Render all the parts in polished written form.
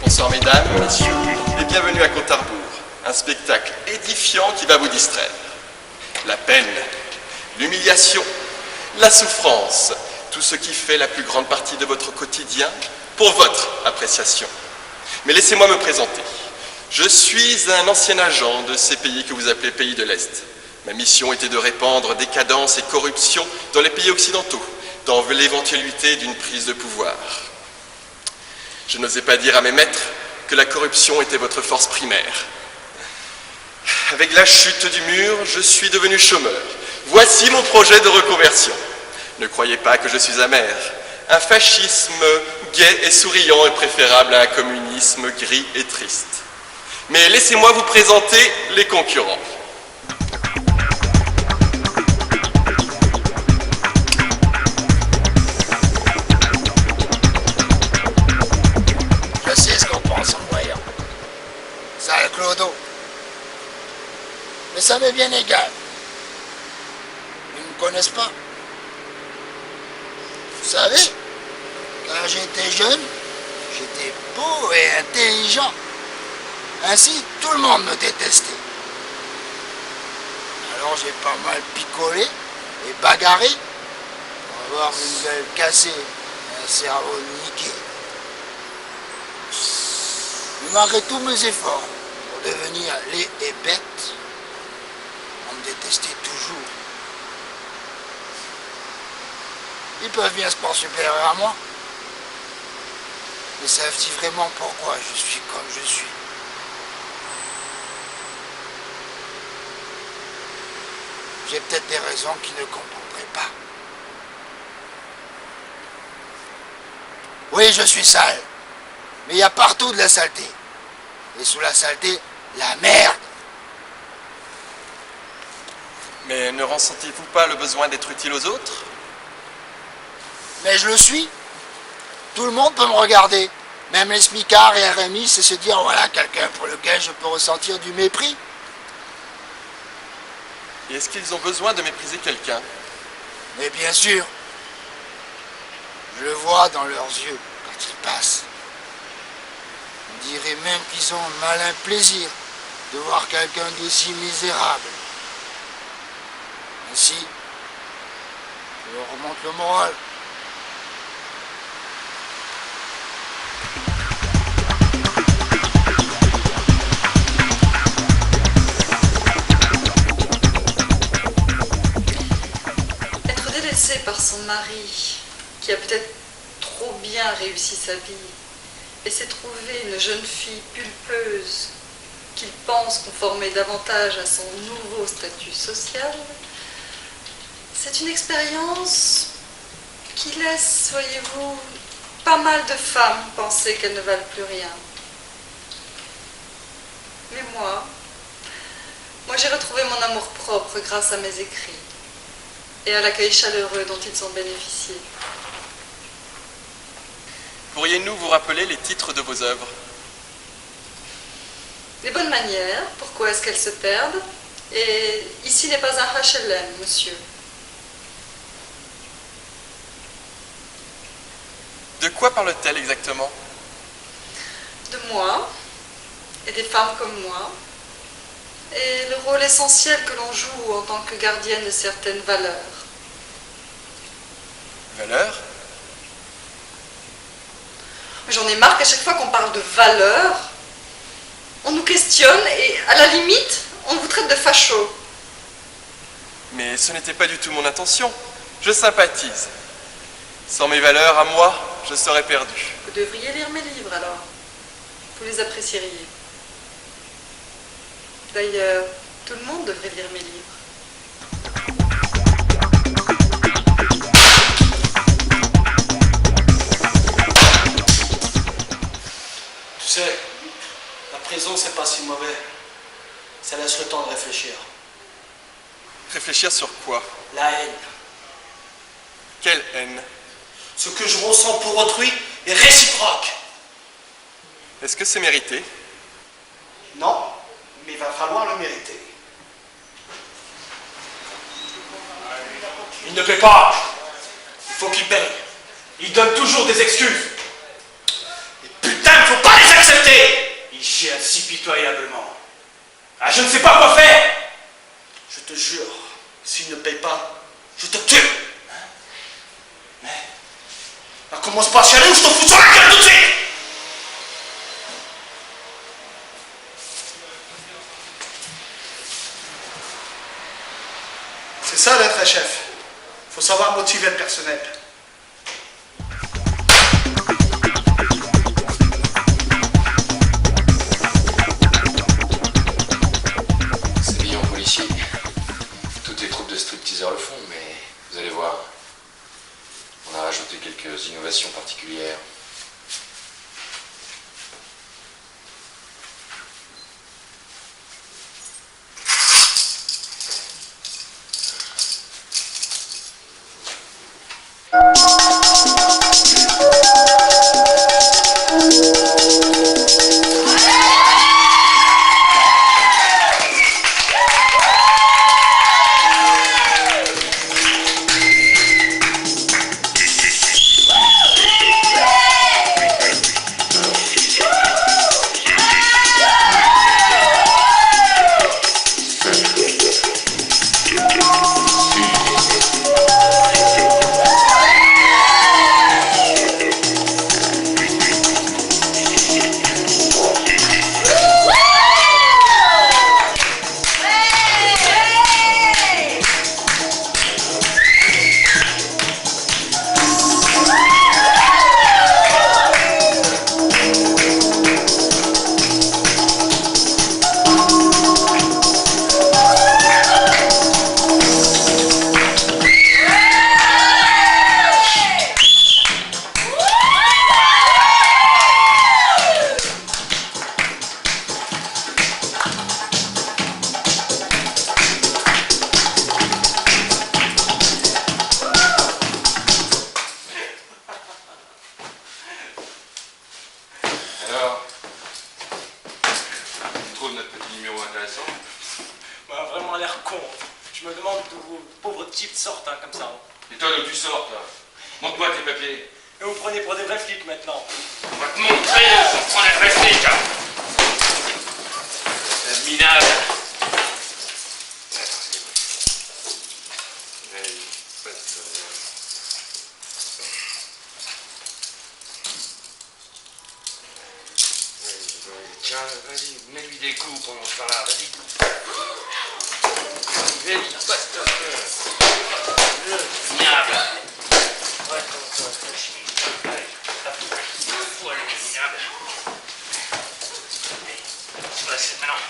Bonsoir mesdames, messieurs, et bienvenue à Compte à rebours, un spectacle édifiant qui va vous distraire. La peine, l'humiliation, la souffrance, tout ce qui fait la plus grande partie de votre quotidien pour votre appréciation. Mais laissez-moi me présenter. Je suis un ancien agent de ces pays que vous appelez pays de l'Est. Ma mission était de répandre décadence et corruption dans les pays occidentaux, dans l'éventualité d'une prise de pouvoir. Je n'osais pas dire à mes maîtres que la corruption était votre force primaire. Avec la chute du mur, je suis devenu chômeur. Voici mon projet de reconversion. Ne croyez pas que je suis amer. Un fascisme gai et souriant est préférable à un communisme gris et triste. Mais laissez-moi vous présenter les concurrents. Je sais ce qu'on pense en voyant. Sale Clodo. Mais ça m'est bien égal. Ils ne me connaissent pas. Vous savez, quand j'étais jeune, j'étais beau et intelligent. Ainsi, tout le monde me détestait. Alors j'ai pas mal picolé et bagarré pour avoir une gueule cassée et un cerveau niqué. Mais malgré tous mes efforts pour devenir laid et bête, on me détestait toujours. Ils peuvent bien se croire supérieurs à moi. Mais savent-ils vraiment pourquoi je suis comme je suis? J'ai peut-être des raisons qu'ils ne comprendraient pas. Oui, je suis sale. Mais il y a partout de la saleté. Et sous la saleté, la merde. Mais ne ressentez-vous pas le besoin d'être utile aux autres? Mais je le suis. Tout le monde peut me regarder. Même les smicards et RMI, c'est se dire, voilà quelqu'un pour lequel je peux ressentir du mépris. Et est-ce qu'ils ont besoin de mépriser quelqu'un? Mais bien sûr. Je le vois dans leurs yeux quand ils passent. On dirait même qu'ils ont un malin plaisir de voir quelqu'un d'aussi misérable. Ainsi, je leur remonte le moral. Par son mari, qui a peut-être trop bien réussi sa vie, et s'est trouvé une jeune fille pulpeuse qu'il pense conformer davantage à son nouveau statut social, c'est une expérience qui laisse, voyez-vous, pas mal de femmes penser qu'elles ne valent plus rien. Mais moi j'ai retrouvé mon amour-propre grâce à mes écrits et à l'accueil chaleureux dont ils ont bénéficié. Pourriez-nous vous rappeler les titres de vos œuvres? Les bonnes manières, pourquoi est-ce qu'elles se perdent? Et ici n'est pas un HLM, monsieur. De quoi parle-t-elle exactement? De moi, et des femmes comme moi, et le rôle essentiel que l'on joue en tant que gardienne de certaines valeurs. Valeurs? J'en ai marre qu'à chaque fois qu'on parle de valeurs, on nous questionne et, à la limite, on vous traite de fachos. Mais ce n'était pas du tout mon intention. Je sympathise. Sans mes valeurs à moi, je serais perdu. Vous devriez lire mes livres alors. Vous les apprécieriez. D'ailleurs, tout le monde devrait lire mes livres. Tu sais, la prison, c'est pas si mauvais. Ça laisse le temps de réfléchir. Réfléchir sur quoi? La haine. Quelle haine? Ce que je ressens pour autrui est réciproque. Est-ce que c'est mérité? Non, mais il va falloir le mériter. Il ne paie pas. Faut qu'il paye. Il donne toujours des excuses. Et putain, faut pas les accepter. Il chiale si pitoyablement. Ah, je ne sais pas quoi faire. Je te jure, s'il ne paye pas, je te tue. Mais, commence pas à chialer ou je te fous sur la gueule tout de suite. C'est ça d'être un chef. Faut savoir motiver le personnel. Sévillon policier. Toutes les troupes de stripteaseurs le font, mais vous allez voir. On a rajouté quelques innovations particulières. Alors, tu trouves notre petit numéro intéressant? Bah, vraiment l'air con. Je me demande d'où vos pauvres types sortent comme ça. Et toi, d'où tu sors, toi? Montre-moi tes papiers. Et vous prenez pour des vrais flics maintenant. On va te montrer où on prend les vrais flics, hein. C'est minable. Tiens, vas-y, mets-lui des coups pendant ce temps-là, vas-y. Vas-y, passe-toi. Minable. Ouais, comment ça va te faire chier. Allez, faut aller, minable. Ouais, c'est maintenant.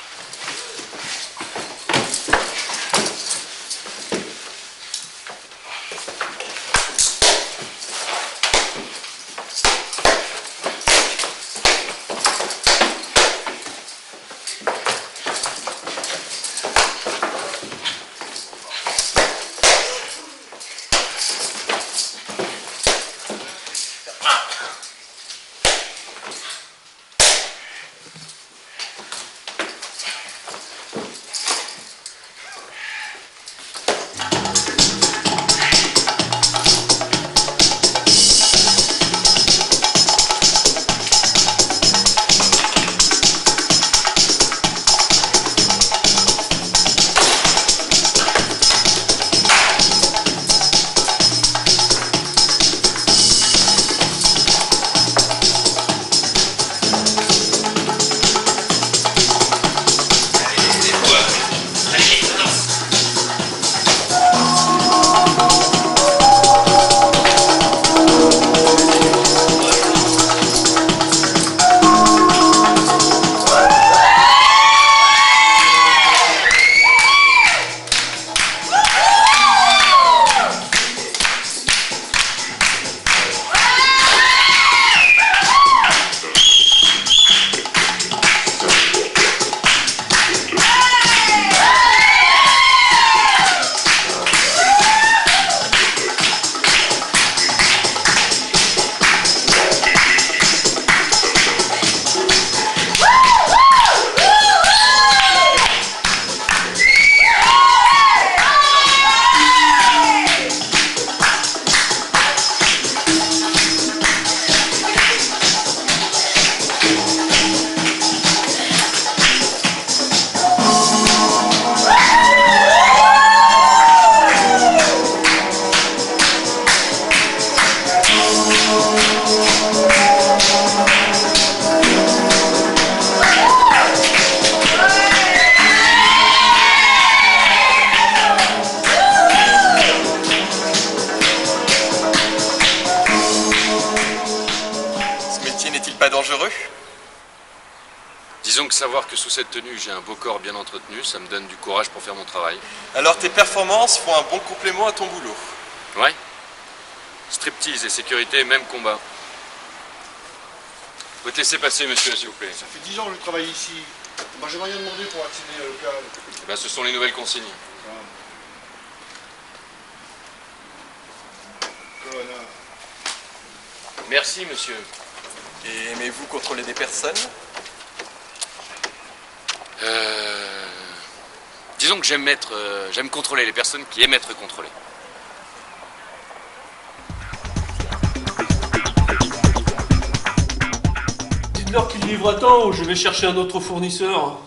pas dangereux? Disons que savoir que sous cette tenue, j'ai un beau corps bien entretenu, ça me donne du courage pour faire mon travail. Alors tes performances font un bon complément à ton boulot. Ouais. Striptease et sécurité, même combat. Vous te laissez passer, monsieur, s'il vous plaît. Ça fait 10 ans que je travaille ici. Moi, j'ai rien demandé pour accéder à l'hôpital. Eh ben, ce sont les nouvelles consignes. Connard. Merci, monsieur. Et aimez-vous contrôler des personnes? Disons que j'aime contrôler les personnes qui aiment être contrôlées. Dites-leur qu'il livre à temps ou je vais chercher un autre fournisseur.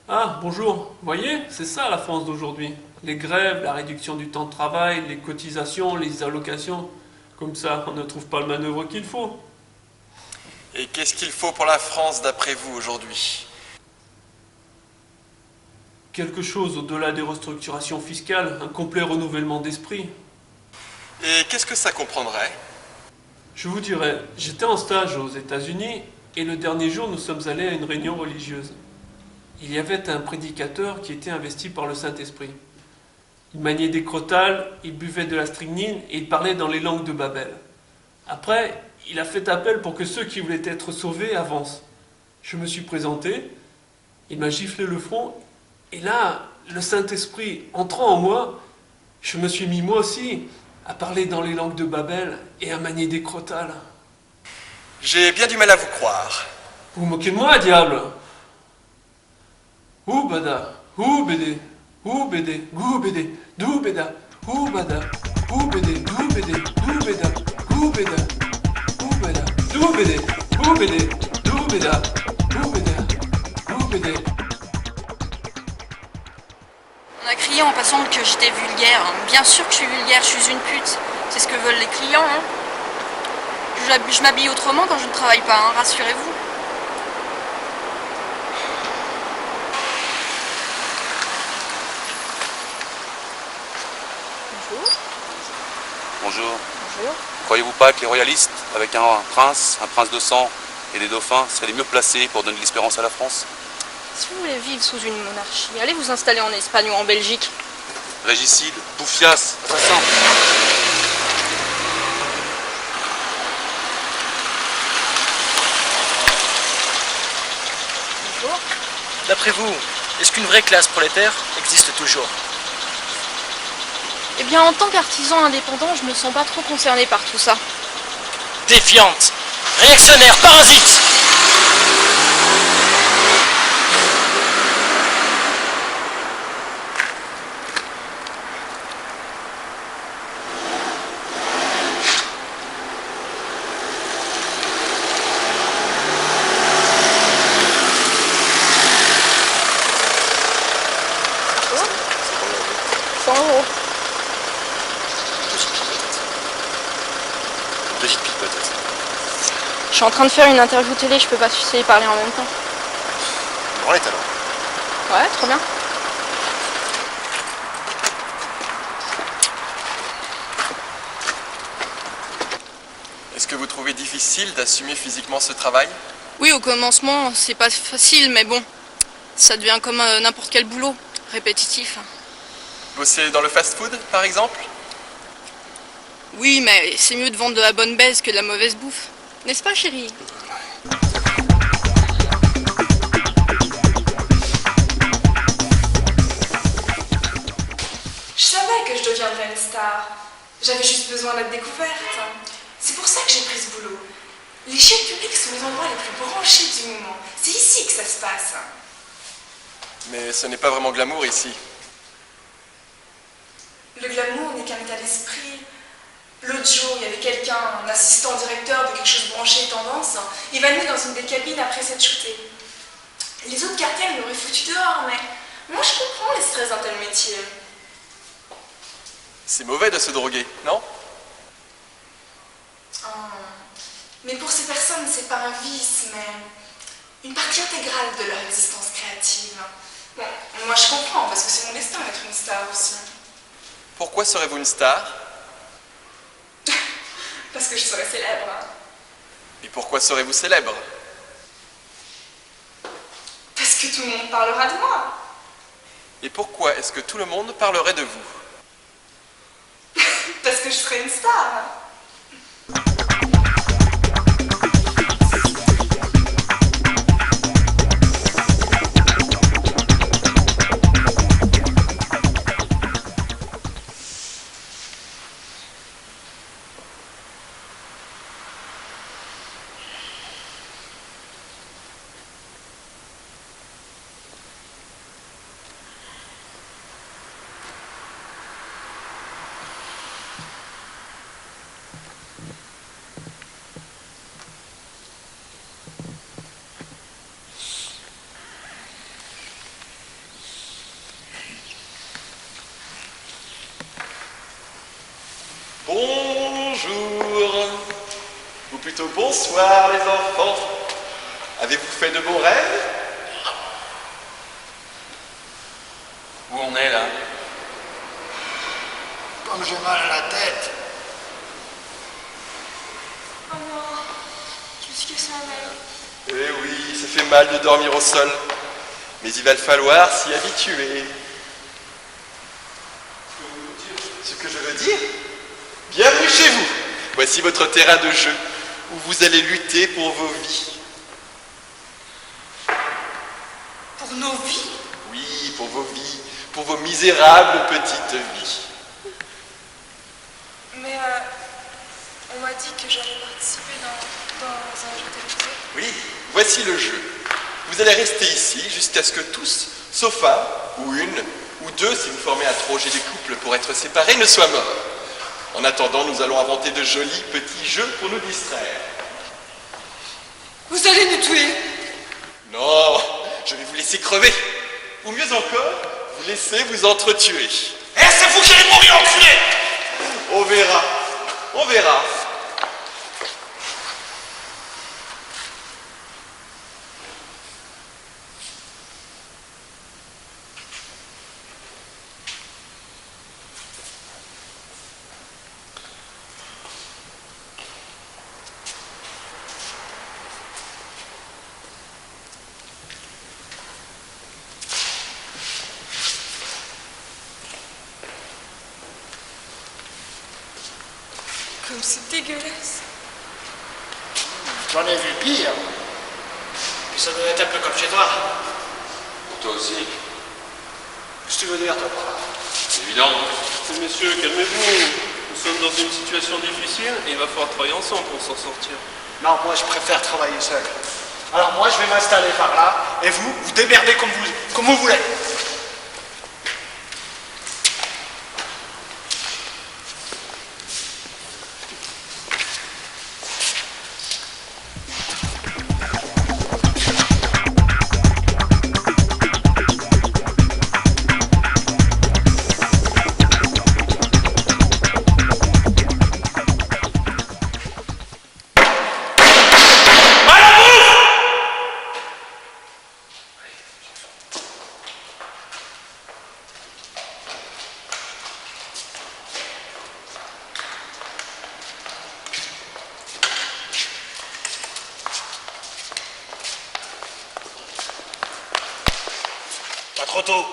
Ah, bonjour. Vous voyez, c'est ça la France d'aujourd'hui. Les grèves, la réduction du temps de travail, les cotisations, les allocations. Comme ça, on ne trouve pas le manœuvre qu'il faut. Et qu'est-ce qu'il faut pour la France d'après vous aujourd'hui? Quelque chose au-delà des restructurations fiscales, un complet renouvellement d'esprit. Et qu'est-ce que ça comprendrait? Je vous dirais, j'étais en stage aux États-Unis et le dernier jour, nous sommes allés à une réunion religieuse. Il y avait un prédicateur qui était investi par le Saint-Esprit. Il maniait des crotales, il buvait de la strychnine et il parlait dans les langues de Babel. Après, il a fait appel pour que ceux qui voulaient être sauvés avancent. Je me suis présenté, il m'a giflé le front, et là, le Saint-Esprit entrant en moi, je me suis mis moi aussi à parler dans les langues de Babel et à manier des crotales. J'ai bien du mal à vous croire. Vous vous moquez de moi, diable? Oubada, oubédé, oubédé, goubédé, doubéda, oubada, oubédé, doubédé, doubéda, goubéda, oubada, doubédé, oubédé, doubéda, oubéda, oubédé. On a crié en passant que j'étais vulgaire. Bien sûr que je suis vulgaire, je suis une pute. C'est ce que veulent les clients. Je m'habille autrement quand je ne travaille pas, rassurez-vous. Bonjour. Bonjour. Bonjour. Croyez-vous pas que les royalistes, avec un prince de sang et des dauphins, seraient les mieux placés pour donner de l'espérance à la France? Si vous voulez vivre sous une monarchie, allez vous installer en Espagne ou en Belgique. Régicide, bouffias, assassin. Bonjour. D'après vous, est-ce qu'une vraie classe prolétaire existe toujours? Eh bien, en tant qu'artisan indépendant, je me sens pas trop concernée par tout ça. Défiante, réactionnaire, parasite! Petite pipe peut-être. Je suis en train de faire une interview télé, je peux pas sucer et parler en même temps. Branlette alors. Ouais, trop bien. Est-ce que vous trouvez difficile d'assumer physiquement ce travail? Oui, au commencement, c'est pas facile, mais bon, ça devient comme n'importe quel boulot, répétitif. Bosser dans le fast-food, par exemple? Oui, mais c'est mieux de vendre de la bonne baise que de la mauvaise bouffe. N'est-ce pas, chérie? Je savais que je deviendrais une star. J'avais juste besoin d'être découverte. C'est pour ça que j'ai pris ce boulot. Les chaînes publiques sont les endroits les plus branchés du moment. C'est ici que ça se passe. Mais ce n'est pas vraiment glamour ici. Le glamour n'est qu'un état d'esprit. L'autre jour, il y avait quelqu'un, un assistant directeur de quelque chose branché et tendance, évanoui dans une des cabines après s'être shooté. Les autres cartels l'auraient foutu dehors, mais moi je comprends les stress d'un tel métier. C'est mauvais de se droguer, non? Mais pour ces personnes, c'est pas un vice, mais une partie intégrale de leur existence créative. Bon, moi je comprends, parce que c'est mon destin d'être une star aussi. Pourquoi serez-vous une star? Parce que je serai célèbre. Hein. Et pourquoi serez-vous célèbre? Parce que tout le monde parlera de moi. Et pourquoi est-ce que tout le monde parlerait de vous? Parce que je serai une star. Hein. Bonjour, ou plutôt bonsoir les enfants. Avez-vous fait de bons rêves? Où on est là? Comme j'ai mal à la tête. Oh non, je me suis cassé la main. Eh oui, ça fait mal de dormir au sol. Mais il va falloir s'y habituer. Ce que je veux dire? Bienvenue chez vous. Voici votre terrain de jeu, où vous allez lutter pour vos vies. Pour nos vies? Oui, pour vos vies, pour vos misérables petites vies. Mais on m'a dit que j'allais participer dans un jeu télévisé. Oui, voici le jeu. Vous allez rester ici jusqu'à ce que tous, sauf un, ou une, ou deux, si vous formez un projet de couple pour être séparés, ne soient morts. En attendant, nous allons inventer de jolis petits jeux pour nous distraire. Vous allez nous tuer? Non, je vais vous laisser crever. Ou mieux encore, vous laisser vous entretuer. Eh, c'est vous qui allez mourir, enculé! On verra, on verra. Comme c'est dégueulasse. J'en ai vu pire. Et ça doit être un peu comme chez toi. Pour toi aussi. Qu'est-ce que tu veux dire, toi? C'est évident. Messieurs, calmez-vous. Nous sommes dans une situation difficile et il va falloir travailler ensemble pour s'en sortir. Non, moi je préfère travailler seul. Alors moi je vais m'installer par là, et vous, vous démerdez comme vous voulez. Pas trop tôt.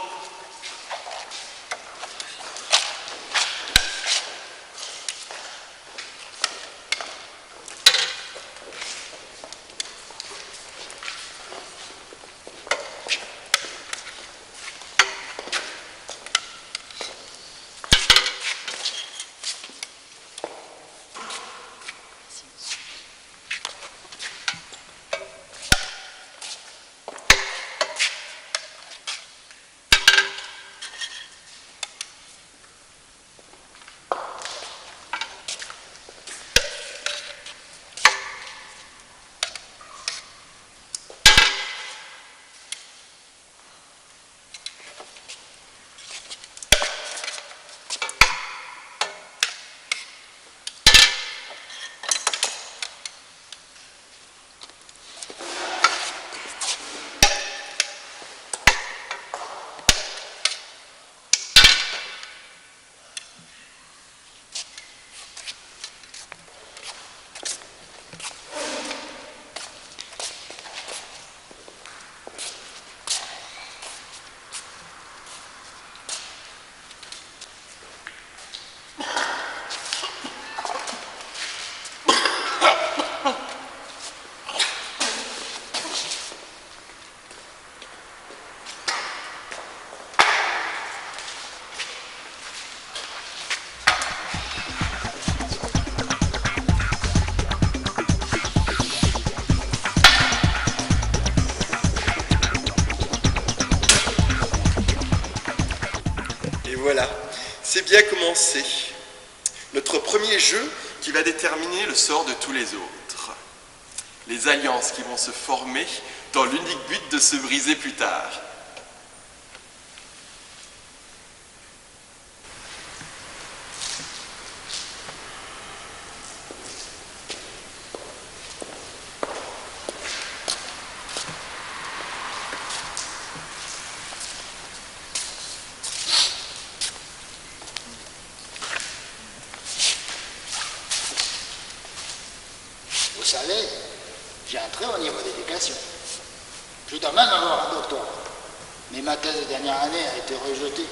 c'est bien commencé. Notre premier jeu qui va déterminer le sort de tous les autres. Les alliances qui vont se former dans l'unique but de se briser plus tard. Vous savez, j'ai un très haut niveau d'éducation. Je dois même avoir un doctorat. Mais ma thèse de dernière année a été rejetée.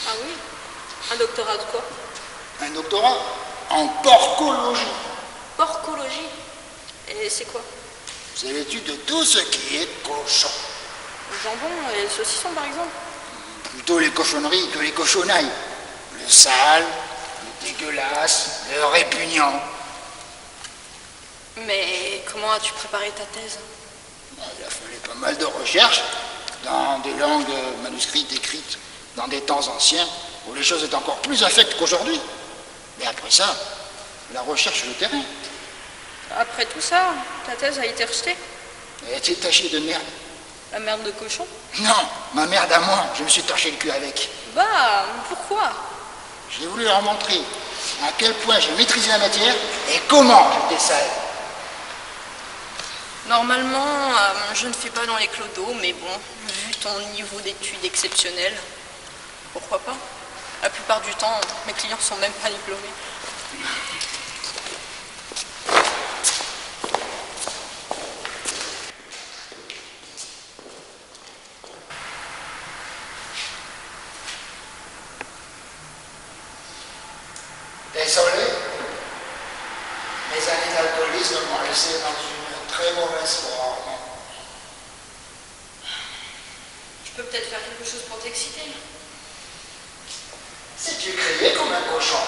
Ah oui? Un doctorat de quoi? Un doctorat en porcologie. Porcologie? Et c'est quoi? C'est l'étude de tout ce qui est cochon. Le jambon et le saucisson par exemple? Plutôt les cochonneries que les cochonailles. Le sale, le dégueulasse, le répugnant. Mais comment as-tu préparé ta thèse? Il a fallu pas mal de recherches dans des langues manuscrites écrites dans des temps anciens où les choses étaient encore plus infectes qu'aujourd'hui. Mais après ça, la recherche sur le terrain. Après tout ça, ta thèse a été rejetée? Elle était tachée de merde. La merde de cochon? Non, ma merde à moi, je me suis torché le cul avec. Bah, pourquoi? J'ai voulu leur montrer à quel point j'ai maîtrisé la matière et comment je dessale. Normalement, je ne fais pas dans les clodos, mais bon, vu ton niveau d'études exceptionnel, pourquoi pas? La plupart du temps, mes clients sont même pas diplômés. Désolé, mes années d'alcoolisme m'ont laissé dans une très mauvaise forme. Je peux peut-être faire quelque chose pour t'exciter. Si tu criais comme un cochon.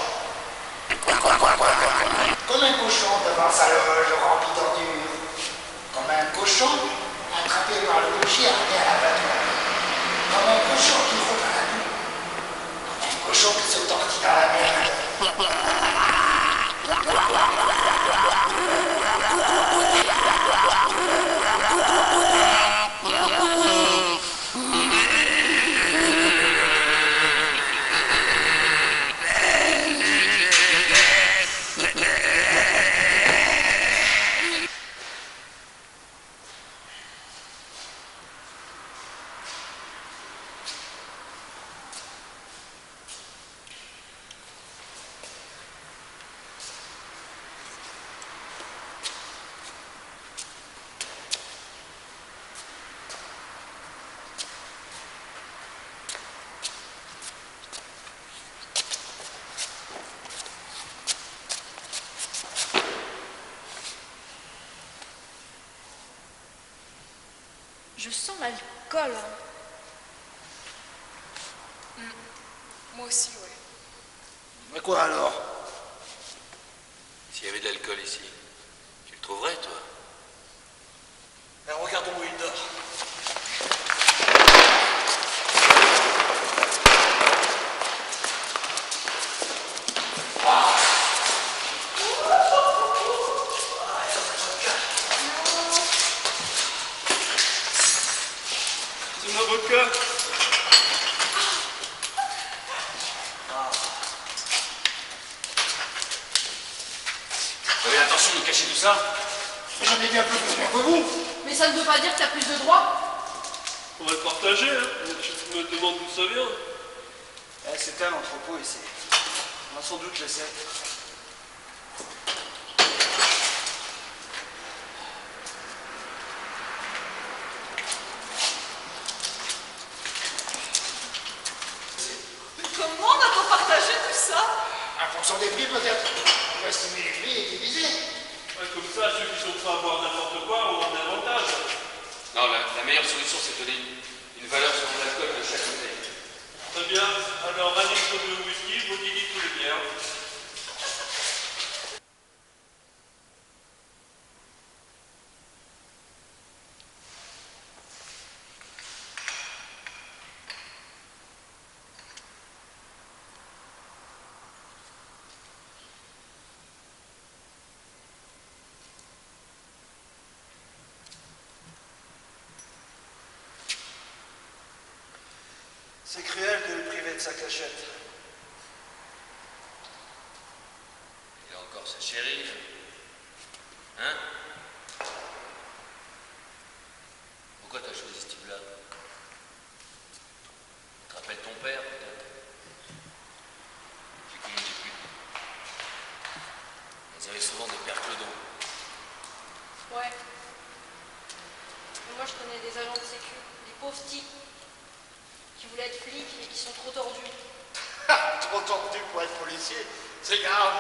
Comme un cochon devant sa loge remplie d'ordures. Comme un cochon attrapé par le boucher armé à l'abattoir. Comme un cochon qui roule dans la nuit. Comme un cochon qui se tortille dans la merde. Je sens l'alcool. Moi aussi, ouais. Mais quoi alors? S'il y avait de l'alcool ici, tu le trouverais, toi? Alors regardons où il dort. C'est un avocat. Vous avez l'intention de cacher tout ça? J'en ai bien plus besoin que vous. Mais ça ne veut pas dire que tu as plus de droits. On va le partager, hein. Je me demande d'où ça vient. C'était un entrepôt ici. On a sans doute laissé. Comment va-t-on partager tout ça? En fonction des prix peut-être. On va estimer les prix et diviser. Ouais, comme ça, ceux qui sont prêts à boire n'importe quoi ont un avantage. Non, la meilleure solution, c'est de donner une valeur selon l'alcool de chaque côté. Très bien. Alors, 1 litre de whisky, vaut 10 litres de bière. C'est cruel de le priver de sa cachette. Il a encore sa chérie. Hein? Pourquoi t'as choisi ce type-là? Tu te rappelles ton père, peut-être? J'ai connu des putes. Elles avaient souvent des pères clodos. Ouais. Mais moi, je connais des agents de sécu, des pauvres types qui voulaient être flics et qui sont trop tordus. Trop tordu pour être policier, c'est grave.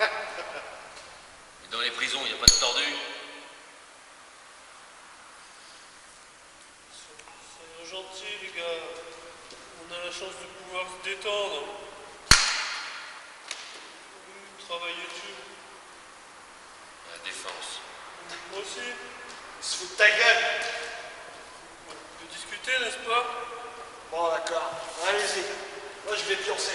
Et dans les prisons, il n'y a pas de tordus. Soyons gentils, les gars. On a la chance de pouvoir se détendre. Travailler dessus. La défense. Moi aussi. Il se fout de ta gueule. On peut discuter, n'est-ce pas? Bon, d'accord. Allez-y. Moi, je vais pioncer.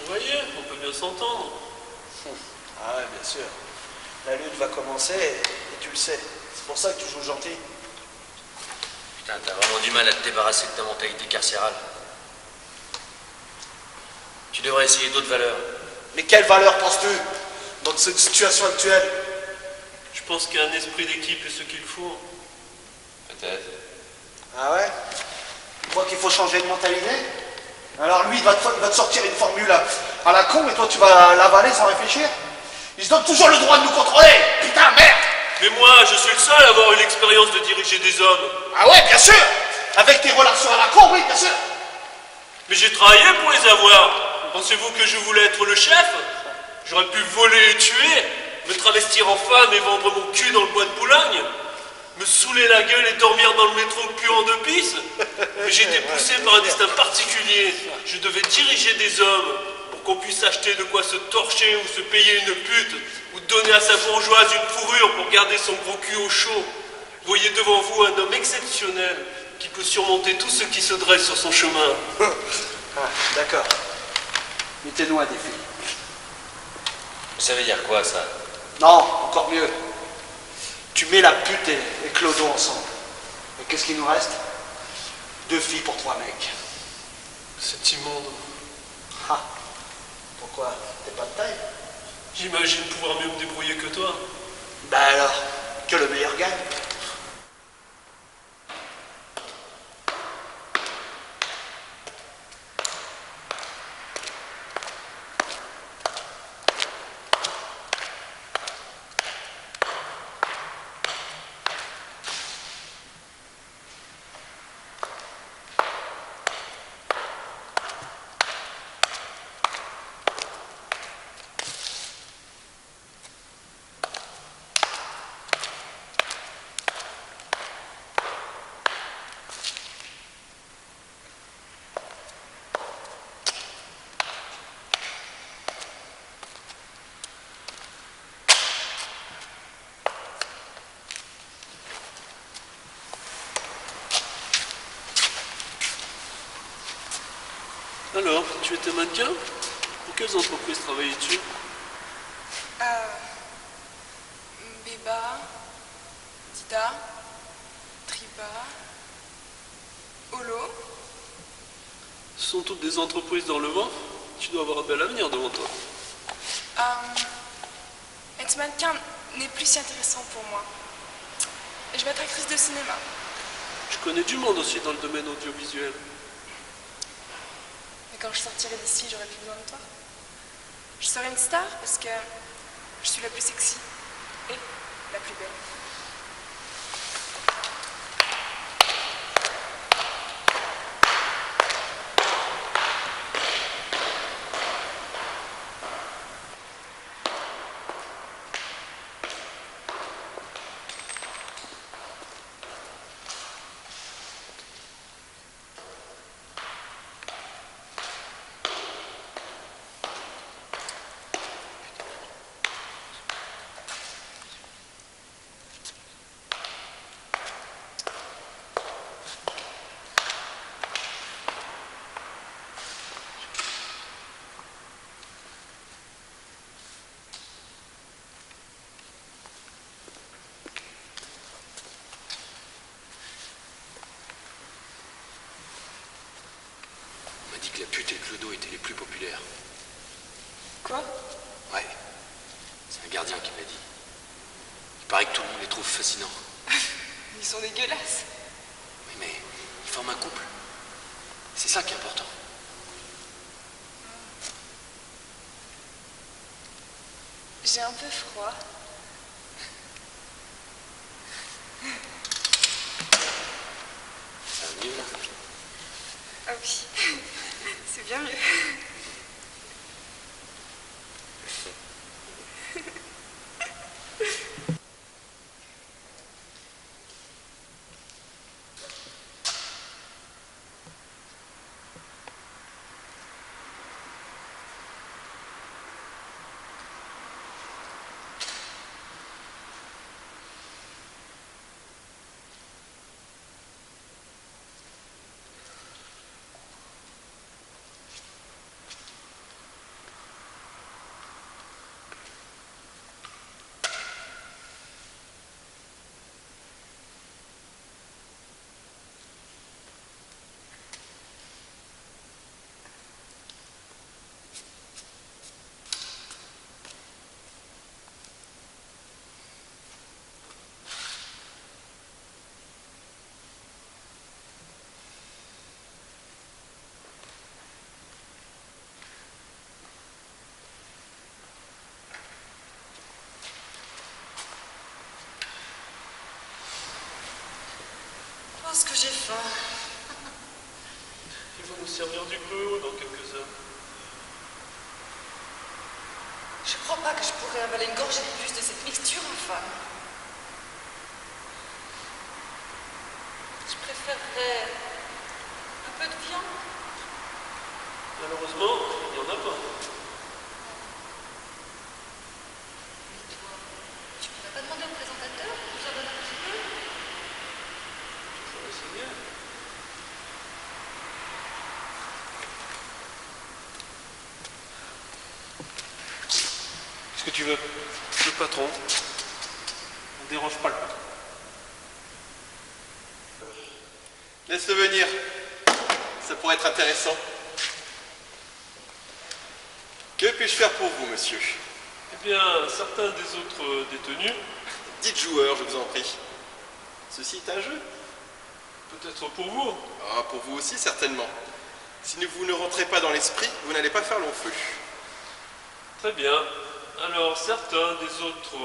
Vous voyez, on peut bien s'entendre. Ah ouais, bien sûr. La lutte va commencer et tu le sais. C'est pour ça que tu joues gentil. Putain, t'as vraiment du mal à te débarrasser de ta mentalité carcérale. Tu devrais essayer d'autres valeurs. Mais quelle valeur penses-tu dans cette situation actuelle? Je pense qu'un esprit d'équipe est ce qu'il faut. Peut-être. Ah ouais? Tu crois qu'il faut changer de mentalité? Alors lui, il va te sortir une formule à la con et toi, tu vas l'avaler sans réfléchir? Il se donne toujours le droit de nous contrôler! Putain, merde! Mais moi, je suis le seul à avoir eu l'expérience de diriger des hommes. Ah ouais, bien sûr! Avec tes relations à la con, oui, bien sûr! Mais j'ai travaillé pour les avoir. Pensez-vous que je voulais être le chef? J'aurais pu voler et tuer, me travestir en femme et vendre mon cul dans le bois de Boulogne, me saouler la gueule et dormir dans le métro puant de pisse. Mais j'ai été poussé par un destin particulier. Je devais diriger des hommes pour qu'on puisse acheter de quoi se torcher ou se payer une pute ou donner à sa bourgeoise une fourrure pour garder son gros cul au chaud. Voyez devant vous un homme exceptionnel qui peut surmonter tout ce qui se dresse sur son chemin. Ah, d'accord. Mettez-nous un défi. Ça veut dire quoi, ça? Non, encore mieux. Tu mets la pute et Clodo ensemble. Et qu'est-ce qu'il nous reste? 2 filles pour 3 mecs. C'est immonde. Ah, pourquoi? T'es pas de taille? J'imagine pouvoir mieux me débrouiller que toi. Bah alors, que le meilleur gagne. Alors, tu étais mannequin? Pour quelles entreprises travaillais-tu? Beba, Dida, Triba, Holo. Ce sont toutes des entreprises dans le vent. Tu dois avoir un bel avenir devant toi. Être mannequin n'est plus si intéressant pour moi. Je vais être actrice de cinéma. Je connais du monde aussi dans le domaine audiovisuel. Mais quand je sortirai d'ici, j'aurai plus besoin de toi. Je serai une star parce que je suis la plus sexy et la plus belle. Caput et Clodo étaient les plus populaires. Quoi? Ouais. C'est un gardien qui m'a dit. Il paraît que tout le monde les trouve fascinants. Ils sont dégueulasses. Oui, mais ils forment un couple. C'est ça qui est important. J'ai un peu froid. Ça va mieux, là? Ah oui, c'est bien mieux. Je pense que j'ai faim. Ils vont nous servir du gruau dans quelques heures. Je crois pas que je pourrais avaler une gorgée de plus de cette mixture infâme. Je préférerais un peu de viande. Malheureusement, il n'y en a pas. Tu pourrais pas demander au présentateur de nous en donner un petit peu? Je vais essayer. Qu'est-ce que tu veux? Le patron. On dérange pas le patron. Laisse-le venir. Ça pourrait être intéressant. Que puis-je faire pour vous, monsieur? Eh bien, certains des autres détenus... Dites joueur, je vous en prie. Ceci est un jeu. Peut-être pour vous. Ah, pour vous aussi, certainement. Si vous ne rentrez pas dans l'esprit, vous n'allez pas faire long feu. Très bien. Alors, certains des autres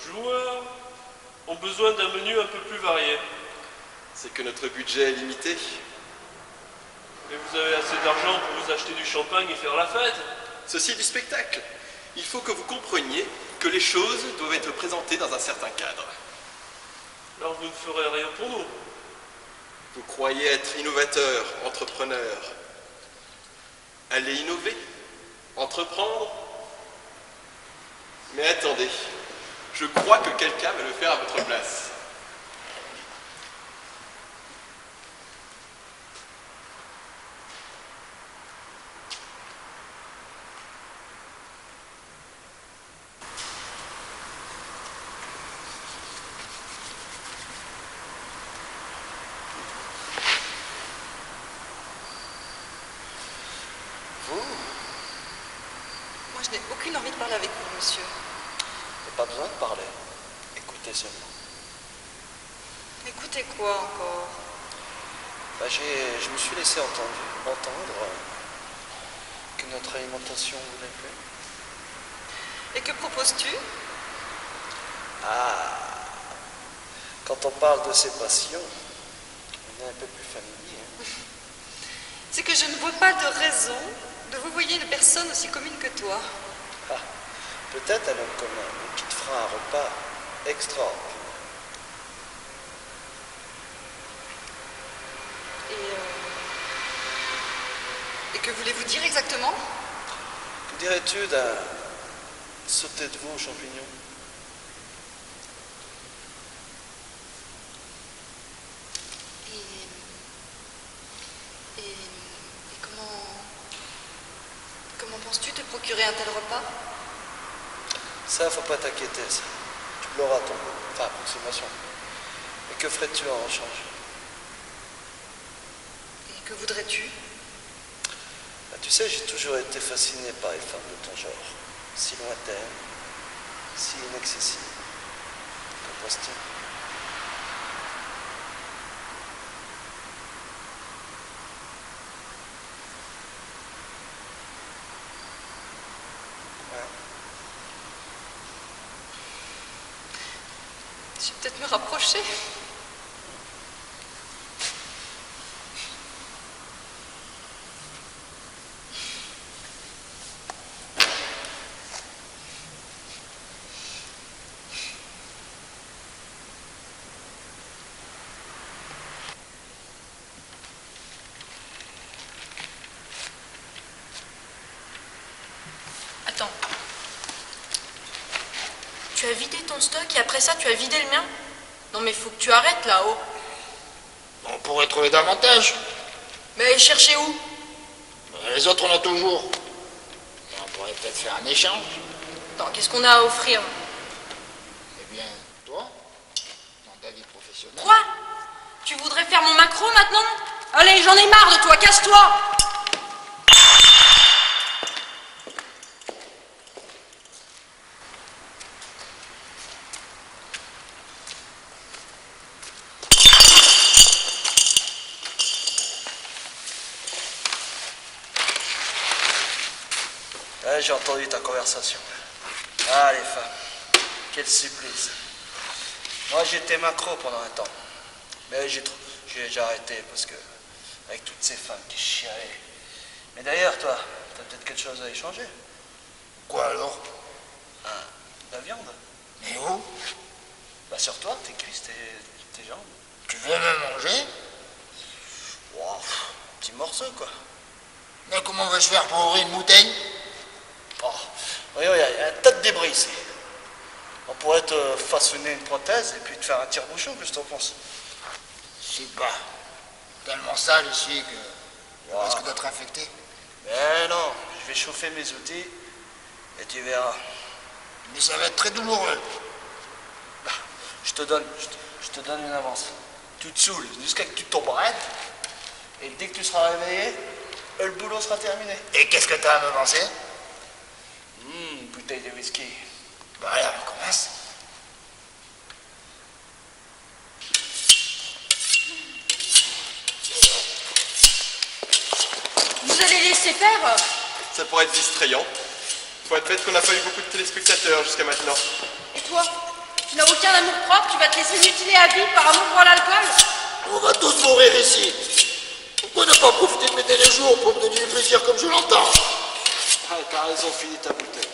joueurs ont besoin d'un menu un peu plus varié. C'est que notre budget est limité. Et vous avez assez d'argent pour vous acheter du champagne et faire la fête? Ceci est du spectacle. Il faut que vous compreniez que les choses doivent être présentées dans un certain cadre. Alors vous ne ferez rien pour nous? Vous croyez être innovateur, entrepreneur. Allez innover, entreprendre. Mais attendez, je crois que quelqu'un va le faire à votre place. Moi, je n'ai aucune envie de parler avec vous, monsieur. Il n'y a pas besoin de parler. Écoutez seulement. Écoutez quoi encore? Je me suis laissé entendre que notre alimentation vous plaît plus. Et que proposes-tu? Ah, quand on parle de ses passions, on est un peu plus familier. Hein. C'est que je ne vois pas de raison de vous voyer une personne aussi commune que toi. Ah, peut-être un homme commun, mais qui te fera un repas extraordinaire. Et que voulez-vous dire exactement? Que dirais-tu d'un sauté de veau aux champignons? Et comment penses-tu te procurer un tel repas? Ça, faut pas t'inquiéter, ça. Tu l'auras ton goût. Enfin, approximation. Et que ferais-tu en rechange? Et que voudrais-tu? Tu sais, j'ai toujours été fasciné par les femmes de ton genre. Si lointaines, si inaccessibles. Qu'en penses-tu? Je vais peut-être me rapprocher. Attends. Tu as vidé ton stock et après ça tu as vidé le mien? Non mais faut que tu arrêtes là-haut. On pourrait trouver davantage. Mais chercher où? Les autres, on a toujours. On pourrait peut-être faire un échange. Attends, qu'est-ce qu'on a à offrir? Eh bien, toi, dans ta vie professionnelle... Quoi? Tu voudrais faire mon macro maintenant? Allez, j'en ai marre de toi, casse-toi! Ouais, j'ai entendu ta conversation. Ah, les femmes. Quel supplice. Moi, j'étais macro pendant un temps. Mais j'ai arrêté parce que... avec toutes ces femmes qui chialaient. Mais d'ailleurs, toi, t'as peut-être quelque chose à échanger. Quoi alors? La viande. Mais où? Bah sur toi, tes cuisses, tes jambes. Tu veux me manger? Wow, petit morceau, quoi. Mais comment veux-je faire pour ouvrir une bouteille? Oh, voyons, il y a un tas de débris ici. On pourrait te façonner une prothèse et puis te faire un tire-bouchon, qu'est-ce que t'en penses? C'est pas tellement sale ici que... Wow. risque d'être infecté. Mais non, je vais chauffer mes outils et tu verras. Mais ça va être très douloureux. Bah, je te donne une avance. Tu te saoules jusqu'à ce que tu tombes raide et dès que tu seras réveillé, le boulot sera terminé. Et qu'est-ce que t'as à me penser? Une bouteille de whisky. Bah alors, on commence. Vous allez laisser faire? Ça pourrait être distrayant. Faut admettre qu'on n'a pas eu beaucoup de téléspectateurs jusqu'à maintenant. Et toi? Tu n'as aucun amour propre? Tu vas te laisser mutiler à vie par amour pour l'alcool? On va tous mourir ici. Pourquoi ne pas profiter de mes derniers jours pour me donner du plaisir comme je l'entends? Ah, t'as raison, finis ta bouteille.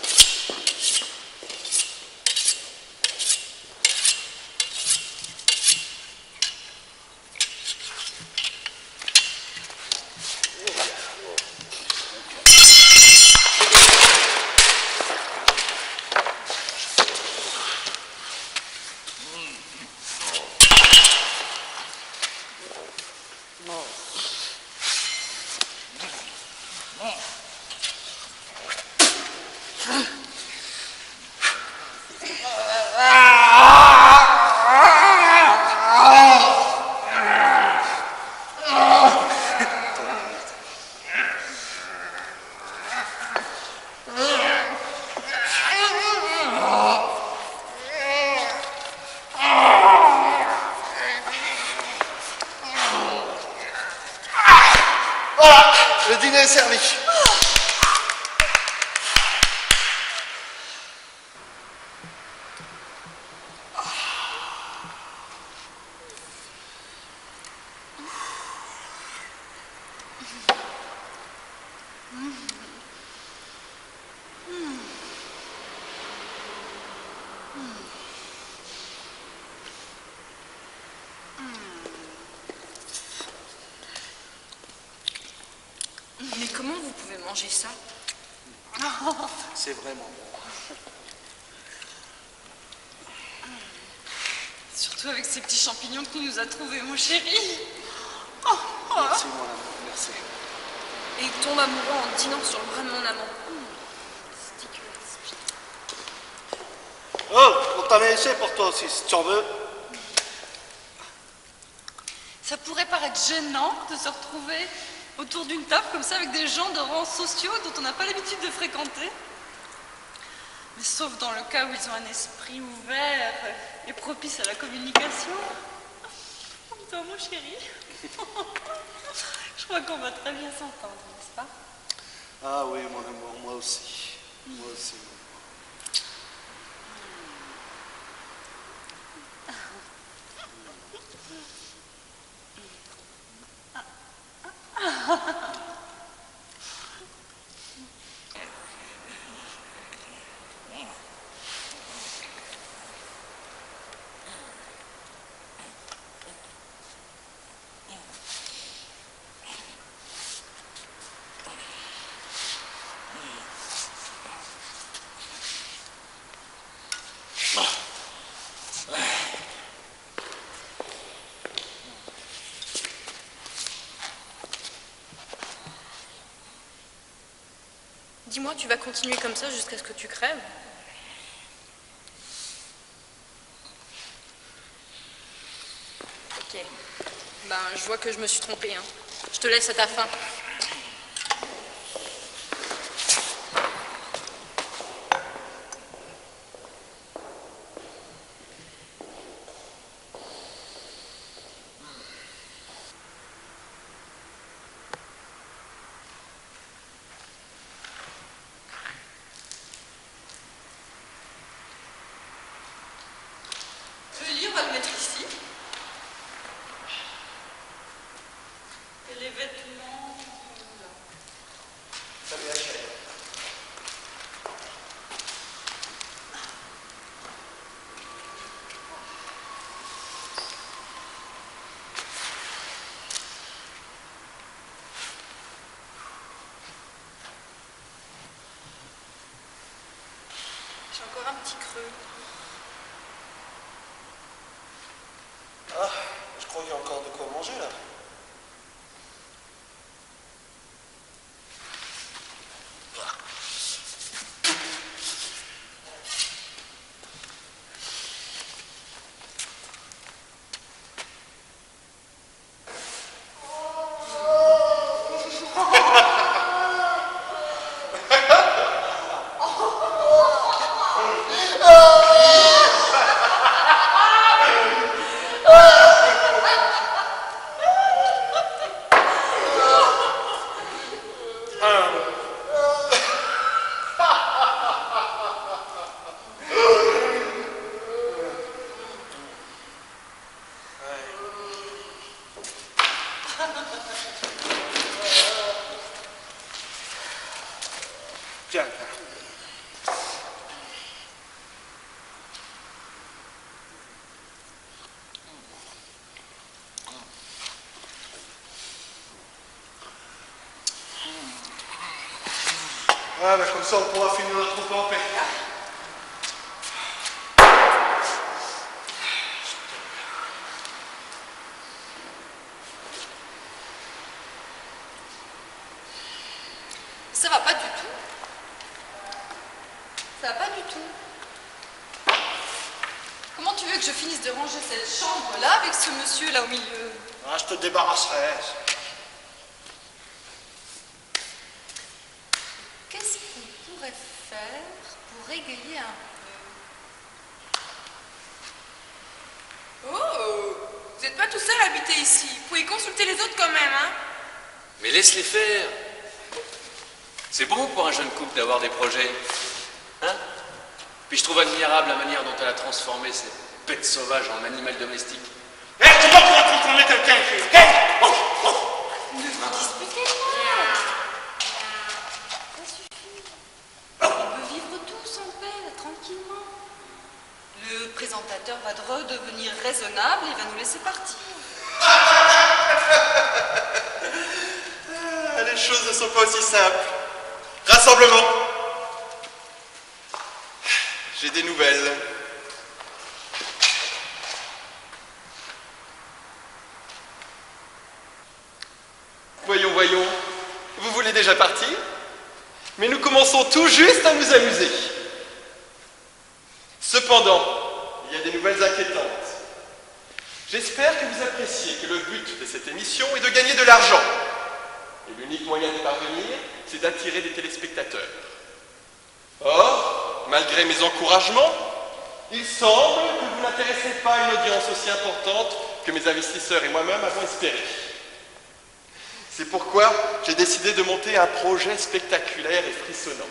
Voilà, le dîner est servi. Mais comment vous pouvez manger ça? C'est vraiment bon. Surtout avec ces petits champignons qu'il nous a trouvés, mon chéri. Merci, mon amour, merci. Et il tombe amoureux en dînant sur le bras de mon amant. Oh, on t'a laissé pour toi aussi, si tu en veux. Ça pourrait paraître gênant de se retrouver autour d'une table comme ça avec des gens de rangs sociaux dont on n'a pas l'habitude de fréquenter. Mais sauf dans le cas où ils ont un esprit ouvert et propice à la communication. Comme toi, mon chéri. Je crois qu'on va très bien s'entendre, n'est-ce pas? Ah oui, mon amour, moi aussi. Moi aussi. Dis-moi, tu vas continuer comme ça jusqu'à ce que tu crèves? Ok. Ben, je vois que je me suis trompée, hein. Je te laisse à ta faim. Le lit, on va le mettre ici. Et les vêtements... là. Ça vient cher. J'ai encore un petit creux. Ah, je crois qu'il y a encore de quoi manger là. Tiens. Ouais, bah comme ça on pourra finir notre repas en paix. Ça va pas du tout. Ça va pas du tout. Comment tu veux que je finisse de ranger cette chambre-là avec ce monsieur-là au milieu? Ah, je te débarrasserai. Qu'est-ce qu'on pourrait faire pour égayer un peu? Oh, vous n'êtes pas tout seul à habiter ici. Vous pouvez consulter les autres quand même, hein? Mais laisse-les faire. C'est bon pour un jeune couple d'avoir des projets. Hein? Puis je trouve admirable la manière dont elle a transformé cette bête sauvage en animal domestique. Eh, c'est moi qui va transformer quelqu'un ici, ok? Oh, oh. Ne vous disputez pas. Ça suffit. On peut vivre tous en paix, tranquillement. Le présentateur va redevenir raisonnable et va nous laisser partir. Les choses ne sont pas aussi simples. Rassemblement. J'ai des nouvelles. Voyons, voyons. Vous voulez déjà partir? Mais nous commençons tout juste à nous amuser. Cependant, il y a des nouvelles inquiétantes. J'espère que vous appréciez que le but de cette émission est de gagner de l'argent. Et l'unique moyen d'y parvenir, c'est d'attirer des téléspectateurs. Or, malgré mes encouragements, il semble que vous n'intéressez pas à une audience aussi importante que mes investisseurs et moi-même avons espéré. C'est pourquoi j'ai décidé de monter un projet spectaculaire et frissonnant.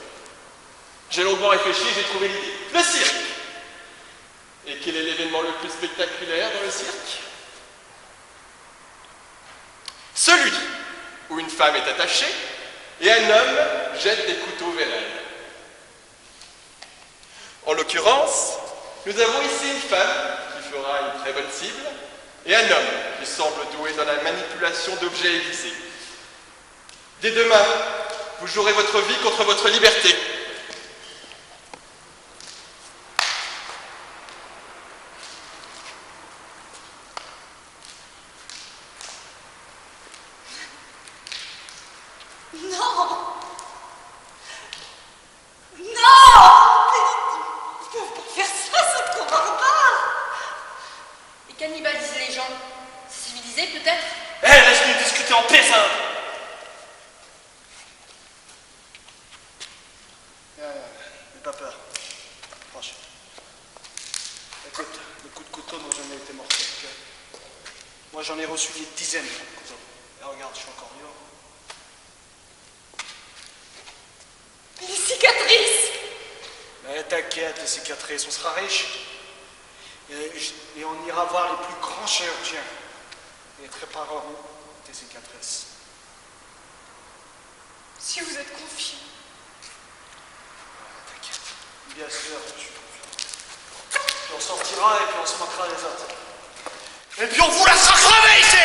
J'ai longuement réfléchi et j'ai trouvé l'idée. Le cirque! Et quel est l'événement le plus spectaculaire dans le cirque? Celui où une femme est attachée et un homme jette des couteaux vers elle. En l'occurrence, nous avons ici une femme qui fera une très bonne cible et un homme qui semble doué dans la manipulation d'objets aiguisés. Dès demain, vous jouerez votre vie contre votre liberté. Cannibaliser les gens, c'est civilisé peut-être? Eh, laisse-nous discuter en paix, ça. N'aie pas peur. Franche. Écoute, le coup de couteau n'a jamais été mortel, ok? Moi, j'en ai reçu des dizaines de coups de couteau. Et regarde, je suis encore vivant. Les cicatrices! Mais t'inquiète, les cicatrices, on sera riches. Et on ira voir les plus grands chirurgiens. Et ils te répareront tes cicatrices. Si vous êtes confiant. T'inquiète. Bien sûr, je suis confiant. Puis on sortira et puis on se moquera des autres. Et puis on vous laissera crever ici!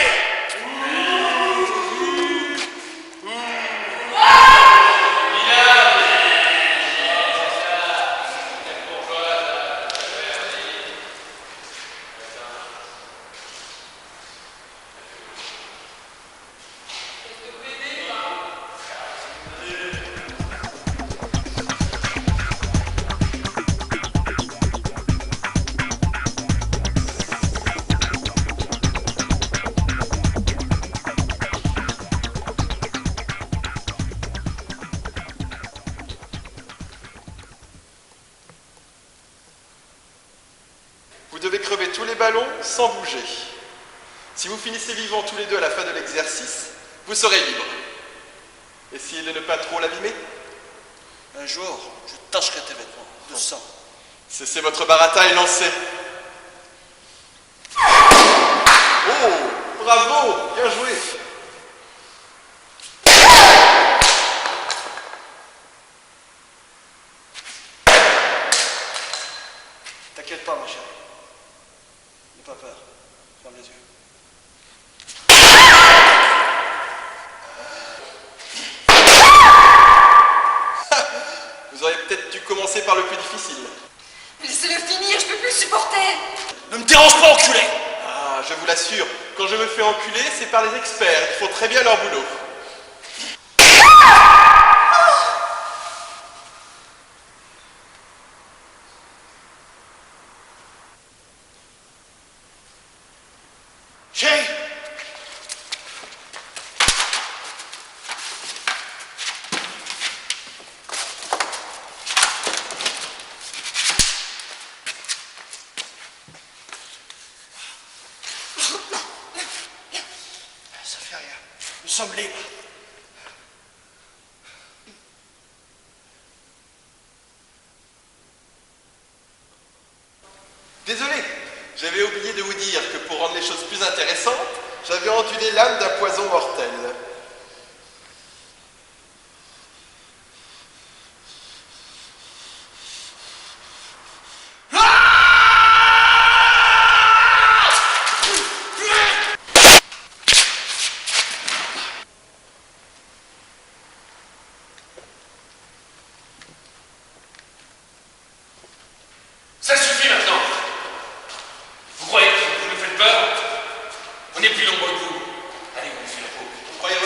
Vous devez crever tous les ballons sans bouger. Si vous finissez vivants tous les deux à la fin de l'exercice, vous serez libre. Essayez de ne pas trop l'abîmer. Un jour, je tacherai tes vêtements de sang. Cessez votre baratin et lancez. Oh, bravo, bien joué. T'inquiète pas, ma chérie. N'aie pas peur. Ferme les yeux. Vous auriez peut-être dû commencer par le plus difficile. Laissez-le finir, je peux plus le supporter! Ne me dérange pas, enculé! Ah, je vous l'assure, quand je me fais enculer, c'est par les experts qui font très bien leur boulot. Chérie! Ça fait rien. Nous sommes libres. Désolé, j'avais oublié de vous dire que pour rendre les choses plus intéressantes, j'avais enduit l'âme d'un poison mortel. Ça suffit maintenant. Vous croyez que vous nous faites peur? On est plus nombreux que vous. Allez, on nous fait la peau. Vous croyez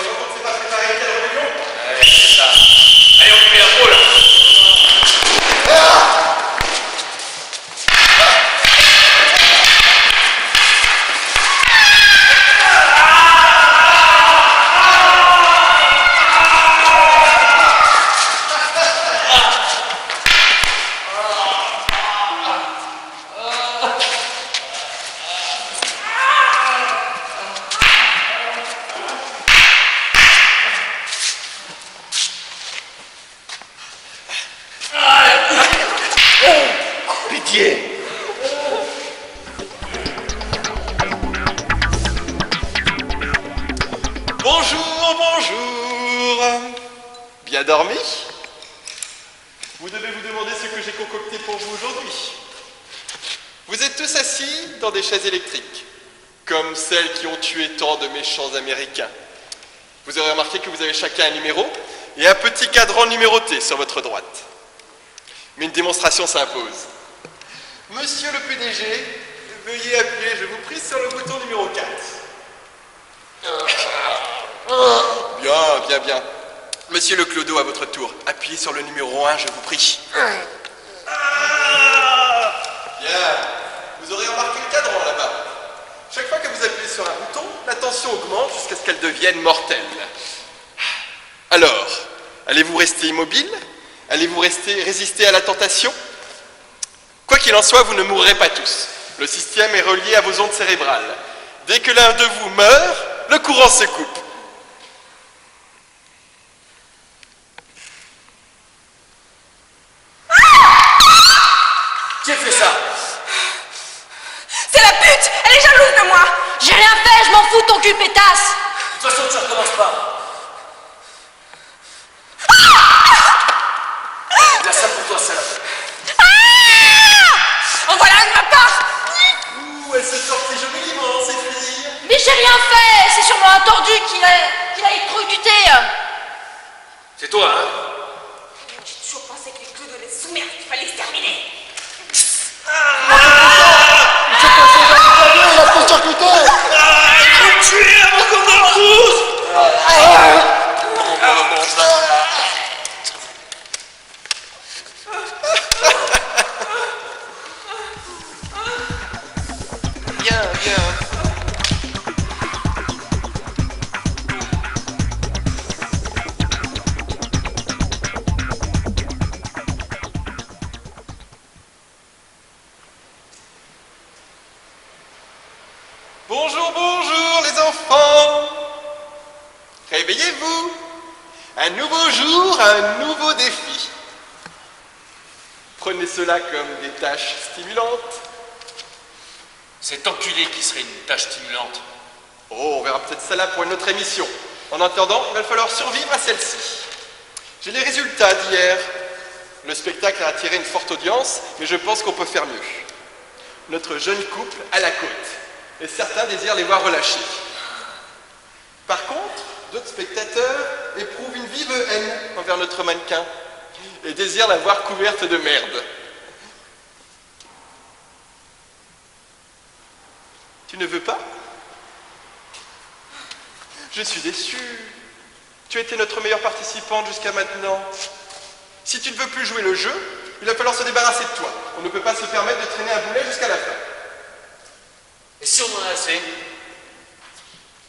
bonjour. Bien dormi? Vous devez vous demander ce que j'ai concocté pour vous aujourd'hui. Vous êtes tous assis dans des chaises électriques, comme celles qui ont tué tant de méchants Américains. Vous aurez remarqué que vous avez chacun un numéro et un petit cadran numéroté sur votre droite. Mais une démonstration s'impose. Monsieur le PDG, veuillez appuyer, je vous prie, sur le bouton numéro 4. Bien. Monsieur le Clodo, à votre tour, appuyez sur le numéro 1, je vous prie. Bien. Vous aurez remarqué le cadran là-bas. Chaque fois que vous appuyez sur un bouton, la tension augmente jusqu'à ce qu'elle devienne mortelle. Alors, allez-vous rester immobile? Allez-vous résister à la tentation? Quoi qu'il en soit, vous ne mourrez pas tous. Le système est relié à vos ondes cérébrales. Dès que l'un de vous meurt, le courant se coupe. Qui a fait ça? C'est la pute! Elle est jalouse de moi! J'ai rien fait, je m'en fous de ton cul, pétasse! De toute façon, tu recommences pas. Là, ça pour toi, salope. En voilà un de ma part! Ouh, elle se sortit joliment, ces filles. Mais j'ai rien fait, c'est sûrement un tordu qui a électrocuté. C'est toi, hein? J'ai toujours pensé que les clous de les sous-merde, il fallait exterminer! Il a court-circuité. Tuez avant qu'on meure tous! Bien. Bonjour les enfants. Réveillez-vous. Un nouveau jour, un nouveau défi. Prenez cela comme des tâches stimulantes. Cet enculé qui serait une tâche stimulante. Oh, on verra peut-être ça là pour une autre émission. En attendant, il va falloir survivre à celle-ci. J'ai les résultats d'hier. Le spectacle a attiré une forte audience, mais je pense qu'on peut faire mieux. Notre jeune couple à la côte. Et certains désirent les voir relâchés. Par contre, d'autres spectateurs éprouvent une vive haine envers notre mannequin et désirent la voir couverte de merde. Tu ne veux pas? Je suis déçu. Tu as été notre meilleure participante jusqu'à maintenant. Si tu ne veux plus jouer le jeu, il va falloir se débarrasser de toi. On ne peut pas se permettre de traîner un boulet jusqu'à la fin. Et si on en a assez?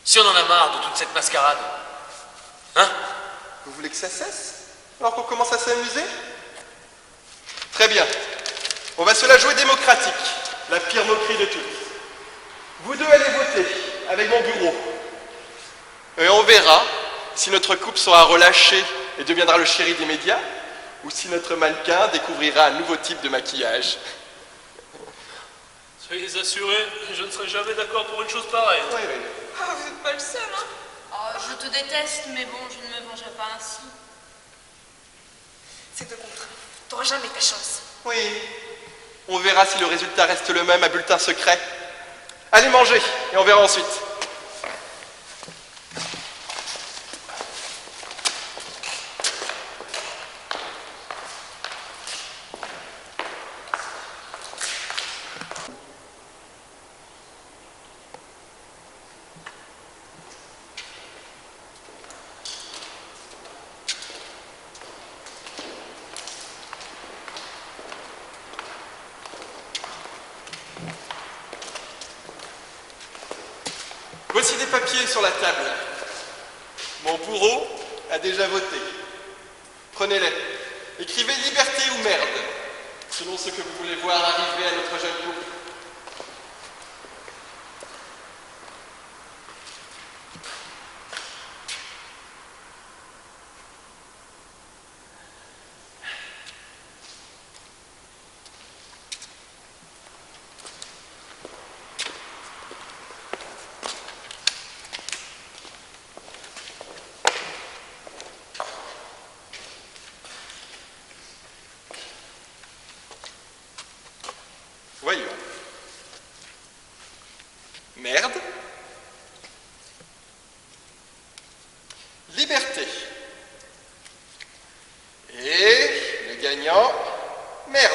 Si on en a marre de toute cette mascarade? Hein? Vous voulez que ça cesse? Alors qu'on commence à s'amuser? Très bien. On va se la jouer démocratique. La pire moquerie de toutes. Vous deux allez voter avec mon bureau. Et on verra si notre couple sera relâché et deviendra le chéri des médias, ou si notre mannequin découvrira un nouveau type de maquillage. Soyez assurés, je ne serai jamais d'accord pour une chose pareille. Oui. Ah, vous n'êtes pas le seul, hein? Oh, je te déteste, mais bon, je ne me vengerai pas ainsi. C'est de contre. T'auras jamais ta chance. Oui. On verra si le résultat reste le même à bulletin secret. Allez manger, et on verra ensuite. Voici des papiers sur la table. Mon bourreau a déjà voté. Prenez-les. Écrivez liberté ou merde, selon ce que vous voulez voir arriver à notre jeune couple. liberté. Et le gagnant, merde.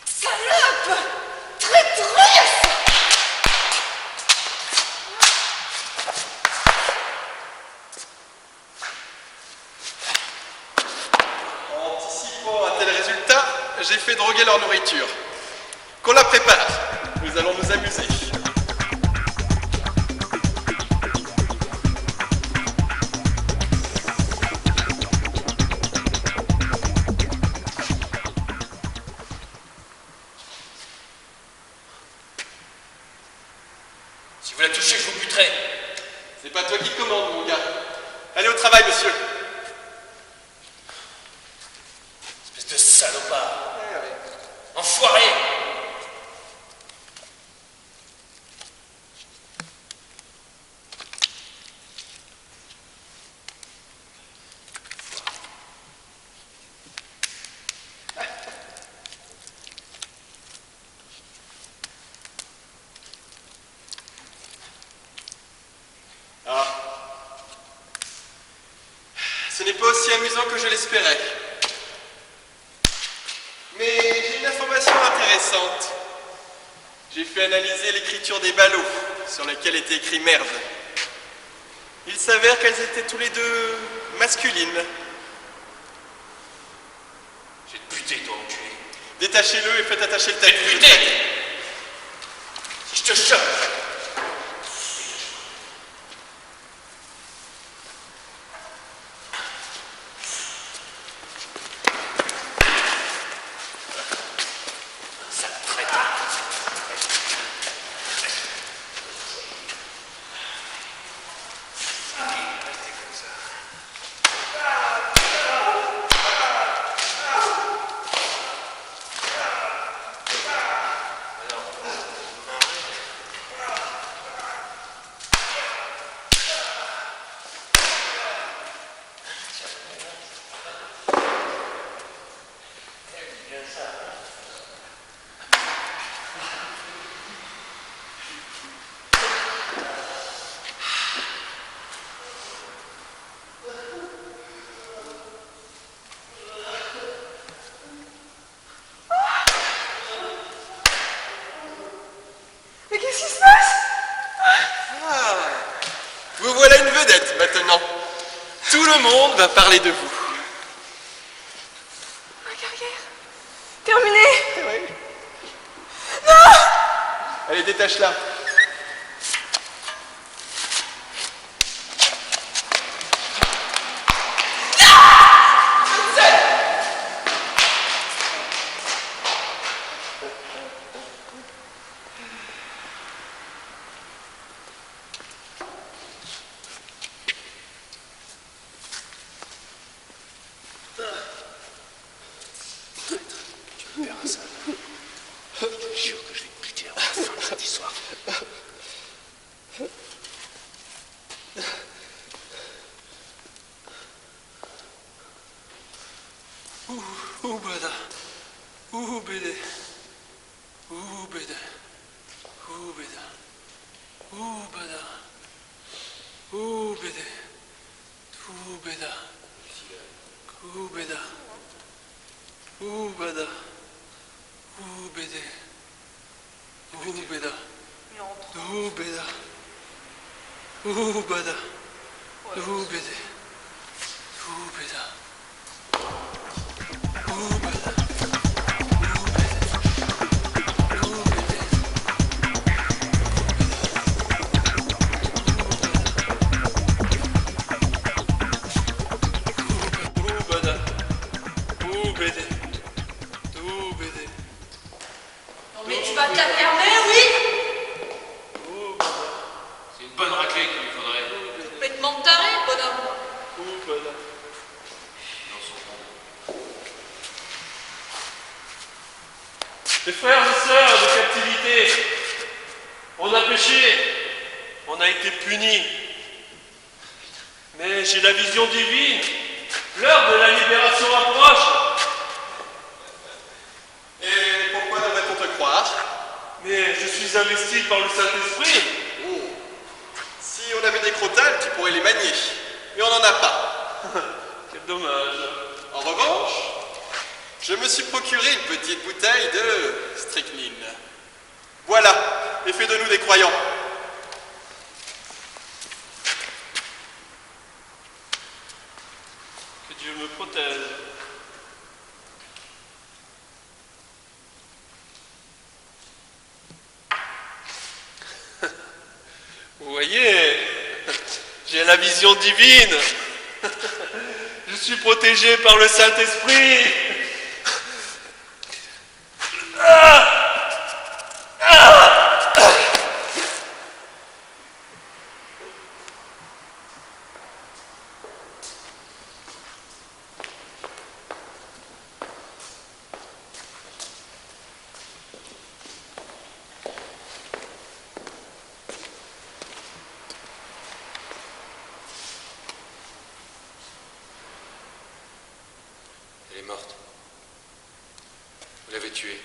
Salope! Traîtresse! En anticipant un tel résultat, j'ai fait droguer leur nourriture. Qu'on la prépare, nous allons nous amuser. Si vous la touchez, je vous buterai. C'est pas toi qui commande, mon gars. Allez au travail, monsieur. Espèce de salopard. Enfoiré. Ah. Ce n'est pas aussi amusant que je l'espérais. Mais j'ai une information intéressante. J'ai fait analyser l'écriture des ballots sur lesquels était écrit merde. Il s'avère qu'elles étaient tous les deux masculines. Je vais te buter, toi, enculé. Détachez-le et faites attacher le Je vais tapis. te buter. Si je te chope. Sale traître. Restez comme ça. Mais qu'est-ce qui se passe? Ah, vous voilà une vedette maintenant. Tout le monde va parler de vous. Ma carrière terminée. Oui. Non! Allez, détache-la. Tu verras ça. Je te jure que je vais te buter avant la fin de cette histoire. Ouh, bada. Ouh, bédé. Ouh, bédé. Ouh, bédé. Ouh, bada. Ouh, bédé. Ouh, béda. Ouh, béda. Ouh, bada. Ouh, bédé. Ouh, béda. Ouh, béda. Ouh, bada. Ouh, bédé. Ouh, béda. Ouh, bada. Non mais tu vas te la fermer, oui? C'est une bonne raclée qu'il lui faudrait. Complètement taré, bonhomme. Mes frères et sœurs de captivité, on a péché, on a été punis. Mais j'ai la vision divine, l'heure de la libération approche. Et pourquoi devrait-on te croire? Mais je suis investi par le Saint-Esprit. Oh. Si on avait des crotales, tu pourrais les manier. procurer une petite bouteille de strychnine. Voilà, et fais de nous des croyants. Que Dieu me protège. Vous voyez, j'ai la vision divine. Je suis protégé par le Saint-Esprit. Elle est morte. Vous l'avez tuée.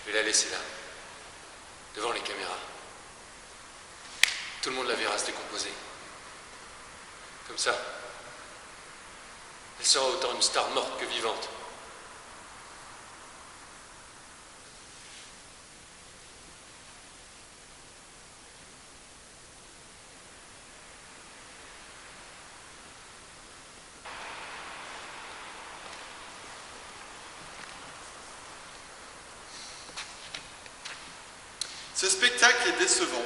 Je vais la laisser là, devant les caméras. Tout le monde la verra se décomposer. Comme ça, elle sera autant une star morte que vivante. Ce spectacle est décevant.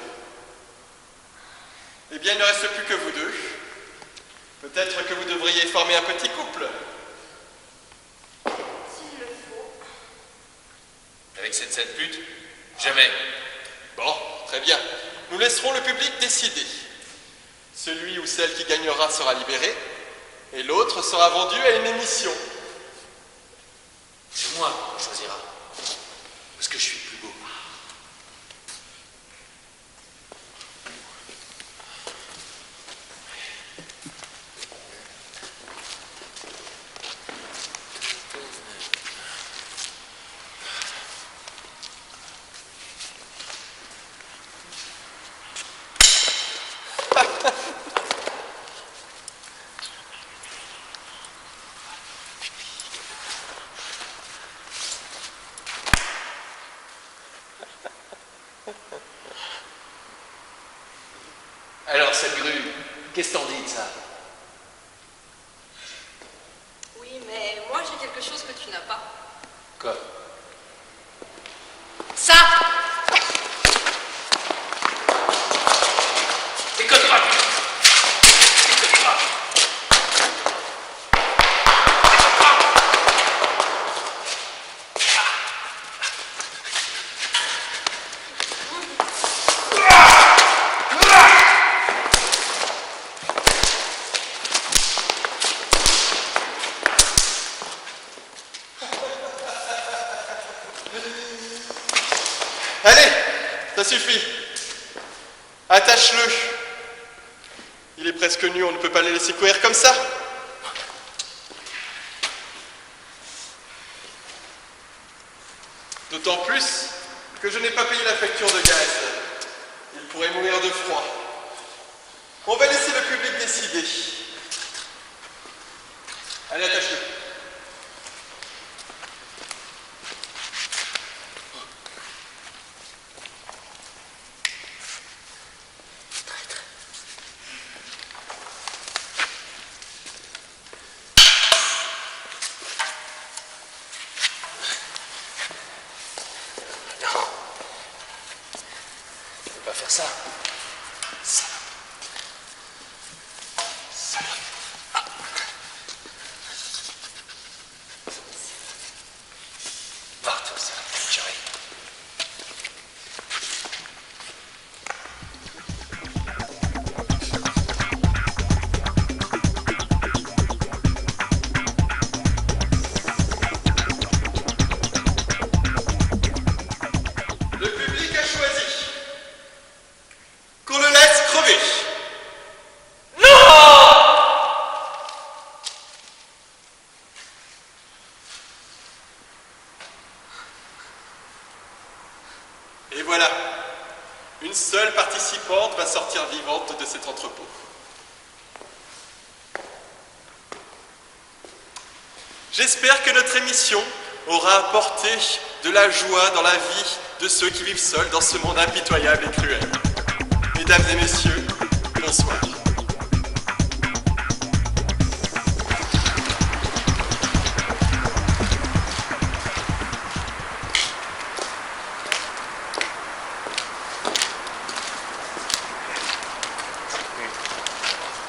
Eh bien, il ne reste plus que vous deux. Peut-être que vous devriez former un petit couple. S'il le faut. Avec cette sale pute, jamais. Bon, très bien. Nous laisserons le public décider. Celui ou celle qui gagnera sera libéré, et l'autre sera vendu à une émission. C'est moi qu'on choisira. Parce que je suis le plus beau. Alors, cette grue, qu'est-ce que t'en dis de ça? Oui, mais moi j'ai quelque chose que tu n'as pas. Quoi? Ça! Déconne pas! Déconne pas! Allez, ça suffit. Attache-le. Il est presque nu, on ne peut pas le laisser courir comme ça. D'autant plus que je n'ai pas payé la facture de gaz. Il pourrait mourir de froid. On va laisser le public décider. Allez, attache-le. Pas faire ça. Barre-toi, ça, j'arrive. Le public a choisi qu'on le laisse crever. Et voilà, une seule participante va sortir vivante de cet entrepôt. J'espère que notre émission aura apporté de la joie dans la vie de ceux qui vivent seuls dans ce monde impitoyable et cruel. Mesdames et messieurs, bonsoir.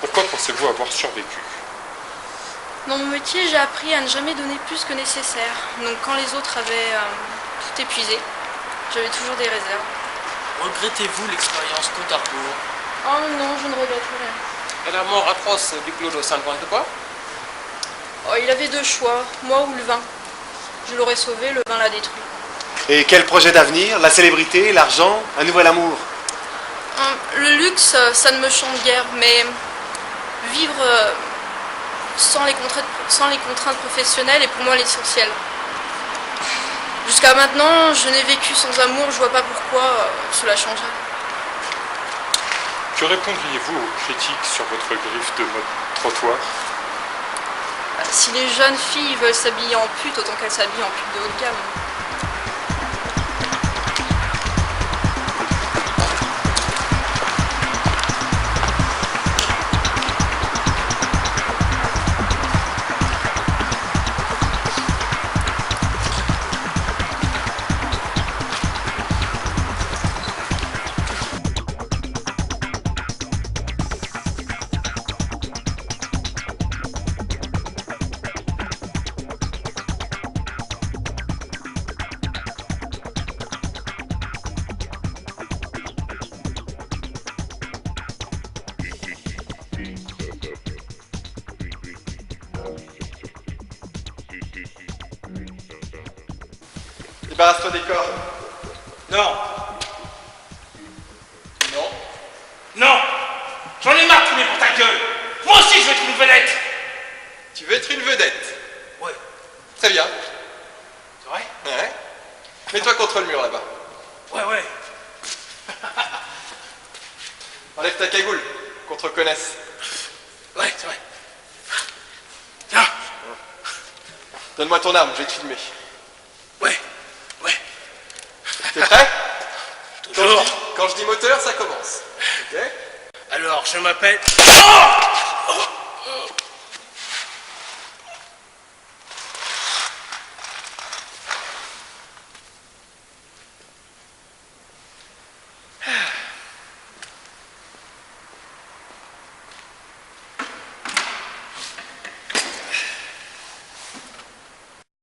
Pourquoi pensez-vous avoir survécu? Dans mon métier, j'ai appris à ne jamais donner plus que nécessaire. Donc quand les autres avaient tout épuisé, j'avais toujours des réserves. Regrettez-vous l'expérience Côte d'Arbour? Oh non, je ne regrette rien. Et la mort atroce du Clos de Saint-Ouen-de-Quoi? Oh, il avait deux choix, moi ou le vin. Je l'aurais sauvé, le vin l'a détruit. Et quel projet d'avenir? La célébrité, l'argent, un nouvel amour? Le luxe, ça ne me chante guère, mais vivre sans les contraintes professionnelles est pour moi l'essentiel. Jusqu'à maintenant, je n'ai vécu sans amour, je vois pas pourquoi cela changerait. Que répondriez-vous aux critiques sur votre griffe de mode trottoir? Si les jeunes filles veulent s'habiller en pute, autant qu'elles s'habillent en pute de haut de gamme. Débarrasse-toi des corps. Non. Non. Non. J'en ai marre de tourner pour ta gueule. Moi aussi, je vais être une vedette. Tu veux être une vedette? Ouais. Très bien. C'est vrai? Ouais. Mets-toi contre le mur là-bas. Ouais. Enlève ta cagoule, qu'on te reconnaisse. Ouais, c'est vrai. Tiens. Donne-moi ton arme, je vais te filmer. Ouais. T'es prêt? Toujours. Quand je dis moteur, ça commence. Ok? Alors, je m'appelle... Oh!